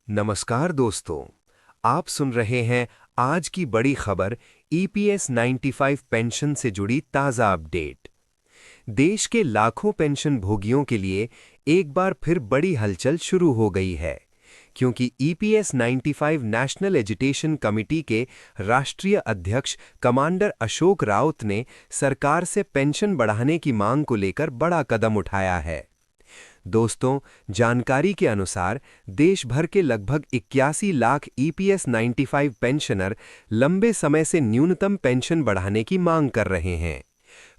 नमस्कार दोस्तों, आप सुन रहे हैं आज की बड़ी खबर ईपीएस 95 पेंशन से जुड़ी ताज़ा अपडेट। देश के लाखों पेंशन भोगियों के लिए एक बार फिर बड़ी हलचल शुरू हो गई है, क्योंकि ईपीएस 95 नेशनल एजुटेशन कमेटी के राष्ट्रीय अध्यक्ष कमांडर अशोक राउत ने सरकार से पेंशन बढ़ाने की मांग को लेकर बड़ा कदम उठाया है। दोस्तों, जानकारी के अनुसार देश भर के लगभग 81 लाख ईपीएस 95 पेंशनर लंबे समय से न्यूनतम पेंशन बढ़ाने की मांग कर रहे हैं।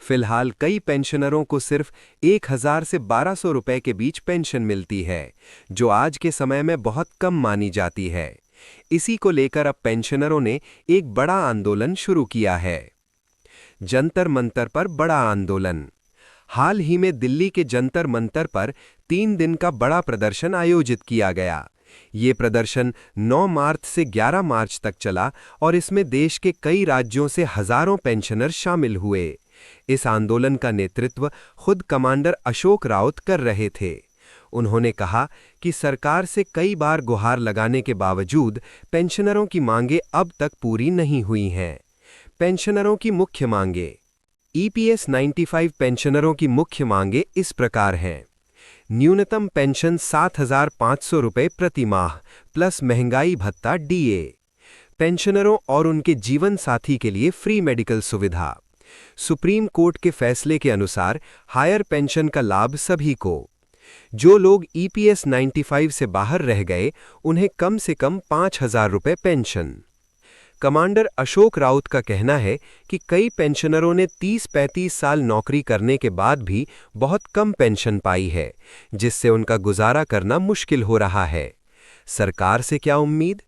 फिलहाल कई पेंशनरों को सिर्फ 1000 से 1200 रुपए के बीच पेंशन मिलती है, जो आज के समय में बहुत कम मानी जाती है। इसी को लेकर अब पेंशनरों ने एक बड़ा आंदोलन शुरू किया है। जंतर मंतर पर बड़ा आंदोलन। हाल ही में दिल्ली के जंतर मंतर पर 3 दिन का बड़ा प्रदर्शन आयोजित किया गया। ये प्रदर्शन 9 मार्च से 11 मार्च तक चला और इसमें देश के कई राज्यों से हजारों पेंशनर शामिल हुए। इस आंदोलन का नेतृत्व खुद कमांडर अशोक राउत कर रहे थे। उन्होंने कहा कि सरकार से कई बार गुहार लगाने के बावजूद पेंशनरों की मांगें अब तक पूरी नहीं हुई हैं। पेंशनरों की मुख्य मांगें। ईपीएस 95 पेंशनरों की मुख्य मांगें इस प्रकार हैं। न्यूनतम पेंशन 7,500 रुपये प्रति माह प्लस महंगाई भत्ता डीए। पेंशनरों और उनके जीवन साथी के लिए फ्री मेडिकल सुविधा। सुप्रीम कोर्ट के फैसले के अनुसार हायर पेंशन का लाभ सभी को। जो लोग ईपीएस 95 से बाहर रह गए, उन्हें कम से कम 5,000 रुपये पेंशन। कमांडर अशोक राउत का कहना है कि कई पेंशनरों ने 30-35 साल नौकरी करने के बाद भी बहुत कम पेंशन पाई है, जिससे उनका गुजारा करना मुश्किल हो रहा है। सरकार से क्या उम्मीद?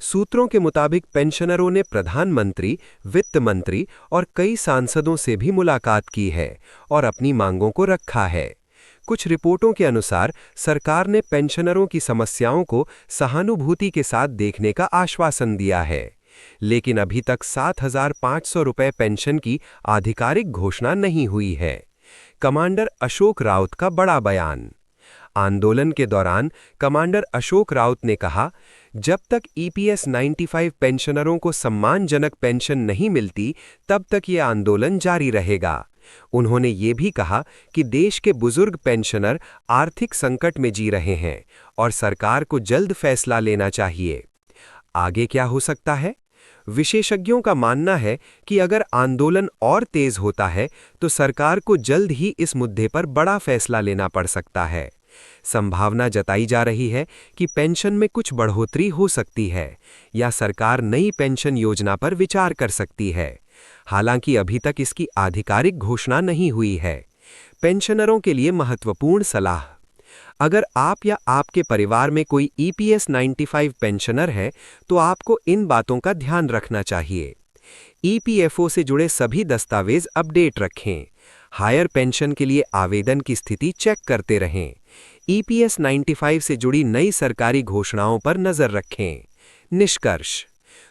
सूत्रों के मुताबिक पेंशनरों ने प्रधानमंत्री, वित्त मंत्री और कई सांसदों से भी मुलाकात की है और अपनी मांगों को रखा है। कुछ रिपोर्टों के अनुसार सरकार ने पेंशनरों की समस्याओं को सहानुभूति के साथ देखने का आश्वासन दिया है, लेकिन अभी तक 7,500 रुपये पेंशन की आधिकारिक घोषणा नहीं हुई है। कमांडर अशोक राउत का बड़ा बयान। आंदोलन के दौरान कमांडर अशोक राउत ने कहा, जब तक ईपीएस 95 पेंशनरों को सम्मानजनक पेंशन नहीं मिलती, तब तक ये आंदोलन जारी रहेगा। उन्होंने ये भी कहा कि देश के बुजुर्ग पेंशनर आर्थिक संकट में जी रहे हैं और सरकार को जल्द फैसला लेना चाहिए। आगे क्या हो सकता है? विशेषज्ञों का मानना है कि अगर आंदोलन और तेज होता है तो सरकार को जल्द ही इस मुद्दे पर बड़ा फैसला लेना पड़ सकता है। संभावना जताई जा रही है कि पेंशन में कुछ बढ़ोतरी हो सकती है या सरकार नई पेंशन योजना पर विचार कर सकती है। हालांकि अभी तक इसकी आधिकारिक घोषणा नहीं हुई है। पेंशनरों के लिए महत्वपूर्ण सलाह। अगर आप या आपके परिवार में कोई ईपीएस 95 पेंशनर है, तो आपको इन बातों का ध्यान रखना चाहिए। ईपीएफओ से जुड़े सभी दस्तावेज अपडेट रखें। हायर पेंशन के लिए आवेदन की स्थिति चेक करते रहें। ईपीएस 95 से जुड़ी नई सरकारी घोषणाओं पर नजर रखें। निष्कर्ष।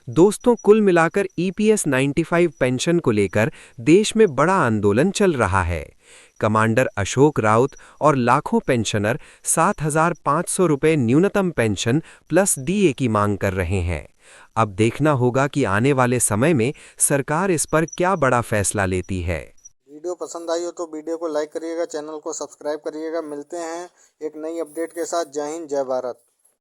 दोस्तों, कुल मिलाकर ईपीएस 95 पेंशन को लेकर देश में बड़ा आंदोलन चल रहा है। कमांडर अशोक राउत और लाखों पेंशनर 7,500 रुपये न्यूनतम पेंशन प्लस डीए की मांग कर रहे हैं। अब देखना होगा कि आने वाले समय में सरकार इस पर क्या बड़ा फैसला लेती है। वीडियो पसंद आई हो तो वीडियो को लाइक करिएगा, चैनल को सब्सक्राइब करिएगा। मिलते हैं एक नई अपडेट के साथ। जय हिंद, जय भारत।